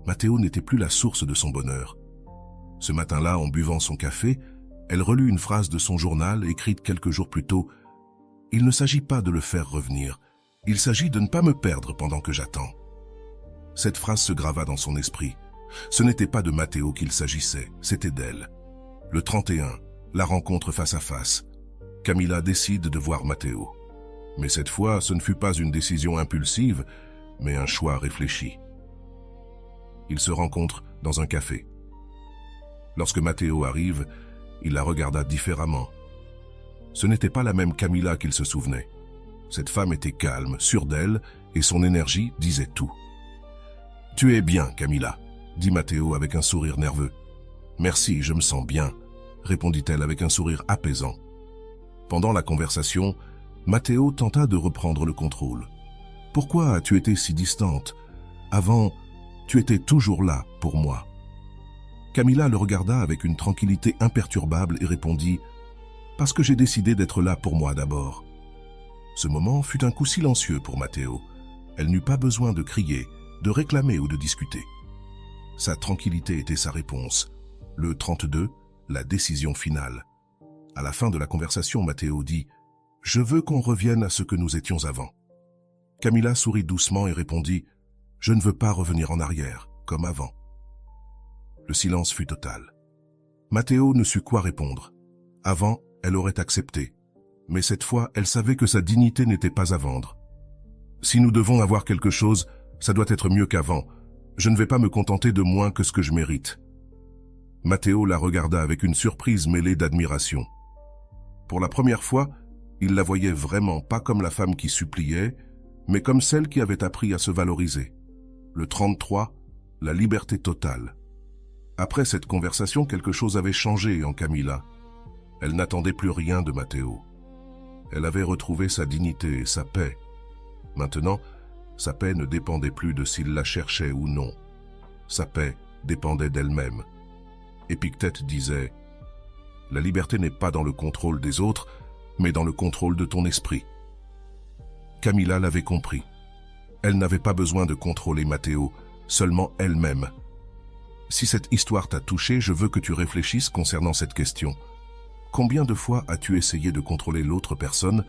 Matteo n'était plus la source de son bonheur. Ce matin-là, en buvant son café, elle relut une phrase de son journal écrite quelques jours plus tôt. « Il ne s'agit pas de le faire revenir, il s'agit de ne pas me perdre pendant que j'attends. » Cette phrase se grava dans son esprit. Ce n'était pas de Matteo qu'il s'agissait, c'était d'elle. Le 31, la rencontre face à face. Camilla décide de voir Matteo. Mais cette fois, ce ne fut pas une décision impulsive, mais un choix réfléchi. Ils se rencontrent dans un café. Lorsque Matteo arrive, il la regarda différemment. Ce n'était pas la même Camilla qu'il se souvenait. Cette femme était calme, sûre d'elle, et son énergie disait tout. « Tu es bien, Camilla », dit Matteo avec un sourire nerveux. « Merci, je me sens bien », répondit-elle avec un sourire apaisant. Pendant la conversation, Matteo tenta de reprendre le contrôle. « Pourquoi as-tu été si distante? Avant, tu étais toujours là pour moi. » Camilla le regarda avec une tranquillité imperturbable et répondit « parce que j'ai décidé d'être là pour moi d'abord. » Ce moment fut un coup silencieux pour Matteo. Elle n'eut pas besoin de crier, de réclamer ou de discuter. Sa tranquillité était sa réponse. Le 32, la décision finale. À la fin de la conversation, Matteo dit « Je veux qu'on revienne à ce que nous étions avant. » Camilla sourit doucement et répondit « Je ne veux pas revenir en arrière, comme avant. » Le silence fut total. Matteo ne sut quoi répondre. Avant, elle aurait accepté. Mais cette fois, elle savait que sa dignité n'était pas à vendre. « Si nous devons avoir quelque chose, ça doit être mieux qu'avant. Je ne vais pas me contenter de moins que ce que je mérite. » Matteo la regarda avec une surprise mêlée d'admiration. Pour la première fois, il la voyait vraiment pas comme la femme qui suppliait, mais comme celle qui avait appris à se valoriser. Le 33, la liberté totale. Après cette conversation, quelque chose avait changé en Camilla. Elle n'attendait plus rien de Matteo. Elle avait retrouvé sa dignité et sa paix. Maintenant, sa paix ne dépendait plus de s'il la cherchait ou non. Sa paix dépendait d'elle-même. Épictète disait « La liberté n'est pas dans le contrôle des autres, mais dans le contrôle de ton esprit. » Camilla l'avait compris. Elle n'avait pas besoin de contrôler Matteo, seulement elle-même. Si cette histoire t'a touché, je veux que tu réfléchisses concernant cette question. Combien de fois as-tu essayé de contrôler l'autre personne,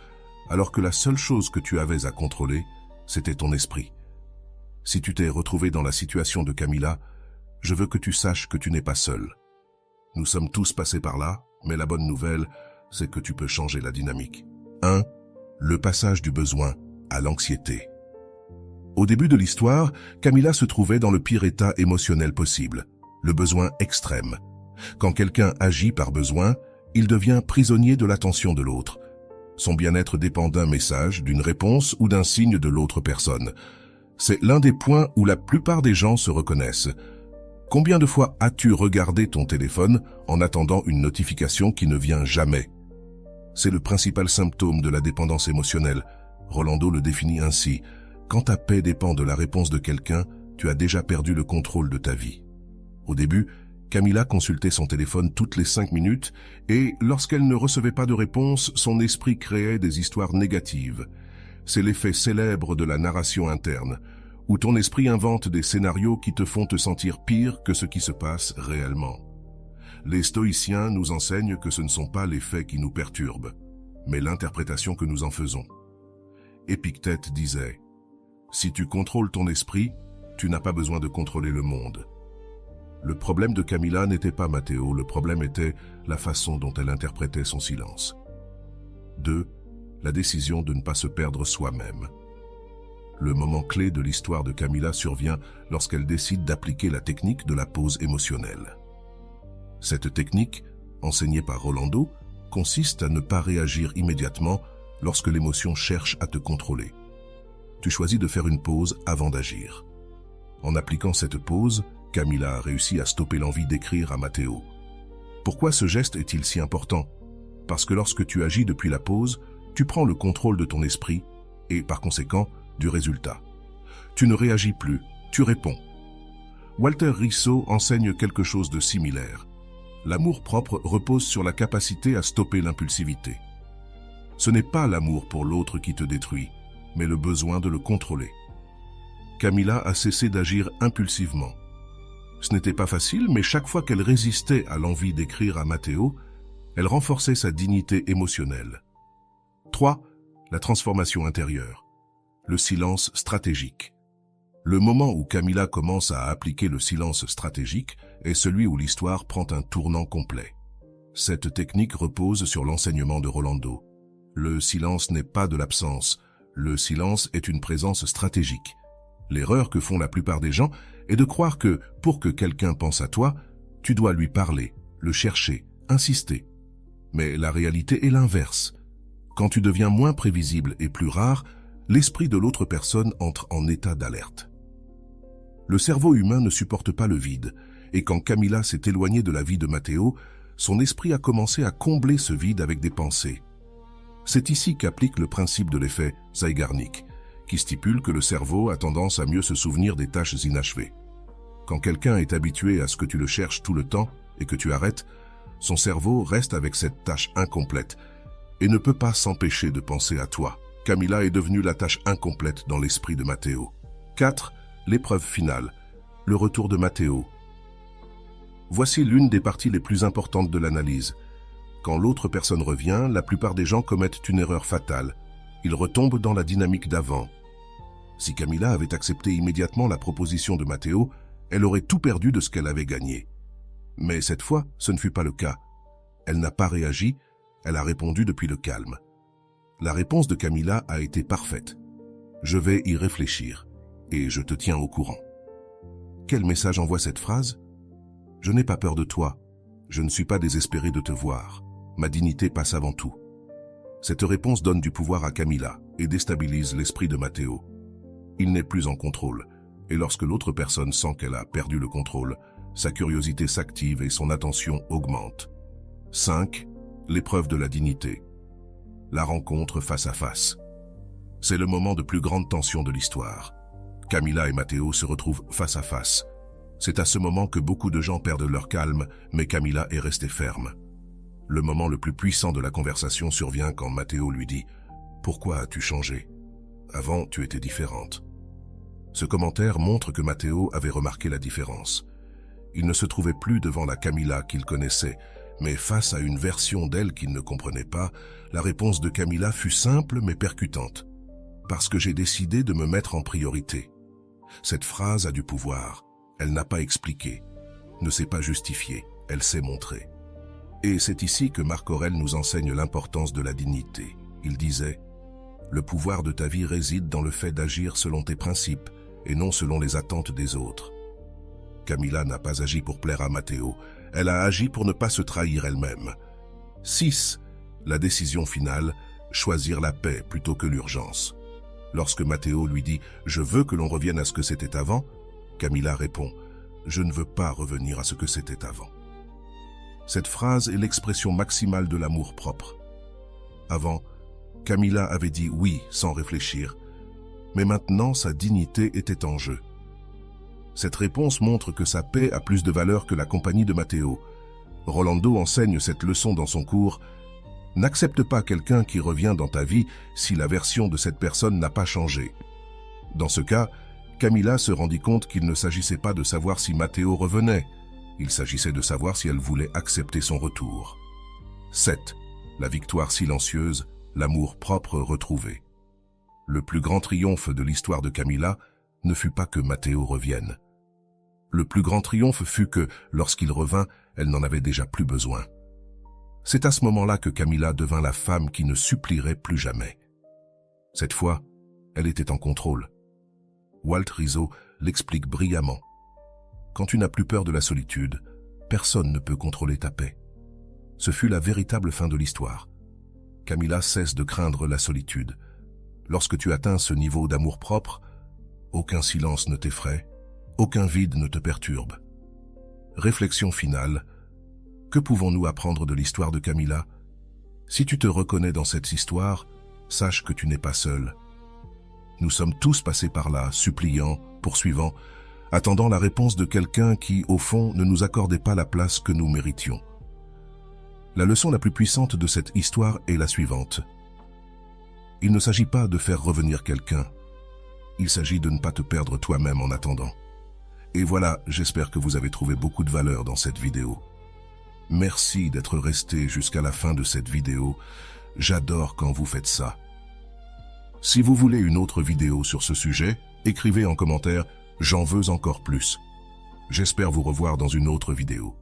alors que la seule chose que tu avais à contrôler, c'était ton esprit? Si tu t'es retrouvé dans la situation de Camilla, je veux que tu saches que tu n'es pas seul. Nous sommes tous passés par là, mais la bonne nouvelle, c'est que tu peux changer la dynamique. 1. Le passage du besoin à l'anxiété. Au début de l'histoire, Camilla se trouvait dans le pire état émotionnel possible, le besoin extrême. Quand quelqu'un agit par besoin, il devient prisonnier de l'attention de l'autre. Son bien-être dépend d'un message, d'une réponse ou d'un signe de l'autre personne. C'est l'un des points où la plupart des gens se reconnaissent. Combien de fois as-tu regardé ton téléphone en attendant une notification qui ne vient jamais? C'est le principal symptôme de la dépendance émotionnelle. Rolando le définit ainsi. Quand ta paix dépend de la réponse de quelqu'un, tu as déjà perdu le contrôle de ta vie. Au début, Camilla consultait son téléphone toutes les 5 minutes et, lorsqu'elle ne recevait pas de réponse, son esprit créait des histoires négatives. C'est l'effet célèbre de la narration interne, où ton esprit invente des scénarios qui te font te sentir pire que ce qui se passe réellement. Les stoïciens nous enseignent que ce ne sont pas les faits qui nous perturbent, mais l'interprétation que nous en faisons. Épictète disait « Si tu contrôles ton esprit, tu n'as pas besoin de contrôler le monde. » Le problème de Camilla n'était pas Matteo, le problème était la façon dont elle interprétait son silence. 2. La décision de ne pas se perdre soi-même. Le moment clé de l'histoire de Camilla survient lorsqu'elle décide d'appliquer la technique de la pause émotionnelle. Cette technique, enseignée par Rolando, consiste à ne pas réagir immédiatement lorsque l'émotion cherche à te contrôler. Tu choisis de faire une pause avant d'agir. En appliquant cette pause, Camilla a réussi à stopper l'envie d'écrire à Matteo. Pourquoi ce geste est-il si important? Parce que lorsque tu agis depuis la pause, tu prends le contrôle de ton esprit et, par conséquent, du résultat. Tu ne réagis plus, tu réponds. Walter Rizzo enseigne quelque chose de similaire. L'amour-propre repose sur la capacité à stopper l'impulsivité. Ce n'est pas l'amour pour l'autre qui te détruit, mais le besoin de le contrôler. Camilla a cessé d'agir impulsivement. Ce n'était pas facile, mais chaque fois qu'elle résistait à l'envie d'écrire à Matteo, elle renforçait sa dignité émotionnelle. 3. La transformation intérieure. Le silence stratégique. Le moment où Camilla commence à appliquer le silence stratégique est celui où l'histoire prend un tournant complet. Cette technique repose sur l'enseignement de Rolando. Le silence n'est pas de l'absence, le silence est une présence stratégique. L'erreur que font la plupart des gens est de croire que, pour que quelqu'un pense à toi, tu dois lui parler, le chercher, insister. Mais la réalité est l'inverse. Quand tu deviens moins prévisible et plus rare, l'esprit de l'autre personne entre en état d'alerte. Le cerveau humain ne supporte pas le vide, et quand Camilla s'est éloignée de la vie de Matteo, son esprit a commencé à combler ce vide avec des pensées. C'est ici qu'applique le principe de l'effet Zeigarnik, qui stipule que le cerveau a tendance à mieux se souvenir des tâches inachevées. Quand quelqu'un est habitué à ce que tu le cherches tout le temps et que tu arrêtes, Son cerveau reste avec cette tâche incomplète et ne peut pas s'empêcher de penser à toi. Camilla est devenue la tâche incomplète dans l'esprit de Matteo. 4. L'épreuve finale. Le retour de Matteo. Voici l'une des parties les plus importantes de l'analyse. Quand l'autre personne revient, la plupart des gens commettent une erreur fatale. Ils retombent dans la dynamique d'avant. Si Camilla avait accepté immédiatement la proposition de Matteo, elle aurait tout perdu de ce qu'elle avait gagné. Mais cette fois, ce ne fut pas le cas. Elle n'a pas réagi, elle a répondu depuis le calme. La réponse de Camilla a été parfaite. Je vais y réfléchir, et je te tiens au courant. Quel message envoie cette phrase? Je n'ai pas peur de toi, je ne suis pas désespéré de te voir, ma dignité passe avant tout. Cette réponse donne du pouvoir à Camilla et déstabilise l'esprit de Matteo. Il n'est plus en contrôle, et lorsque l'autre personne sent qu'elle a perdu le contrôle, sa curiosité s'active et son attention augmente. 5. L'épreuve de la dignité. La rencontre face à face. C'est le moment de plus grande tension de l'histoire. Camilla et Matteo se retrouvent face à face. C'est à ce moment que beaucoup de gens perdent leur calme, mais Camilla est restée ferme. Le moment le plus puissant de la conversation survient quand Matteo lui dit « Pourquoi as-tu changé? Avant, tu étais différente. » Ce commentaire montre que Matteo avait remarqué la différence. Il ne se trouvait plus devant la Camilla qu'il connaissait, mais face à une version d'elle qu'il ne comprenait pas, la réponse de Camilla fut simple mais percutante. « Parce que j'ai décidé de me mettre en priorité. » Cette phrase a du pouvoir. Elle n'a pas expliqué, ne s'est pas justifiée, elle s'est montrée. Et c'est ici que Marc Aurèle nous enseigne l'importance de la dignité. Il disait « Le pouvoir de ta vie réside dans le fait d'agir selon tes principes et non selon les attentes des autres. » Camilla n'a pas agi pour plaire à Matteo, elle a agi pour ne pas se trahir elle-même. 6. La décision finale, choisir la paix plutôt que l'urgence. Lorsque Matteo lui dit « Je veux que l'on revienne à ce que c'était avant », Camilla répond « Je ne veux pas revenir à ce que c'était avant. » Cette phrase est l'expression maximale de l'amour propre. Avant, Camilla avait dit oui sans réfléchir, mais maintenant sa dignité était en jeu. Cette réponse montre que sa paix a plus de valeur que la compagnie de Matteo. Rolando enseigne cette leçon dans son cours « N'accepte pas quelqu'un qui revient dans ta vie si la version de cette personne n'a pas changé. » Dans ce cas, Camilla se rendit compte qu'il ne s'agissait pas de savoir si Matteo revenait, il s'agissait de savoir si elle voulait accepter son retour. 7. La victoire silencieuse, l'amour propre retrouvé. Le plus grand triomphe de l'histoire de Camilla ne fut pas que Matteo revienne. Le plus grand triomphe fut que, lorsqu'il revint, elle n'en avait déjà plus besoin. C'est à ce moment-là que Camilla devint la femme qui ne supplierait plus jamais. Cette fois, elle était en contrôle. Walt Rizzo l'explique brillamment. Quand tu n'as plus peur de la solitude, personne ne peut contrôler ta paix. Ce fut la véritable fin de l'histoire. Camilla cesse de craindre la solitude. Lorsque tu atteins ce niveau d'amour-propre, aucun silence ne t'effraie, aucun vide ne te perturbe. Réflexion finale. Que pouvons-nous apprendre de l'histoire de Camilla? Si tu te reconnais dans cette histoire, sache que tu n'es pas seul. Nous sommes tous passés par là, suppliant, poursuivant, attendant la réponse de quelqu'un qui, au fond, ne nous accordait pas la place que nous méritions. La leçon la plus puissante de cette histoire est la suivante. Il ne s'agit pas de faire revenir quelqu'un. Il s'agit de ne pas te perdre toi-même en attendant. Et voilà, j'espère que vous avez trouvé beaucoup de valeur dans cette vidéo. Merci d'être resté jusqu'à la fin de cette vidéo. J'adore quand vous faites ça. Si vous voulez une autre vidéo sur ce sujet, écrivez en commentaire « J'en veux encore plus ». J'espère vous revoir dans une autre vidéo.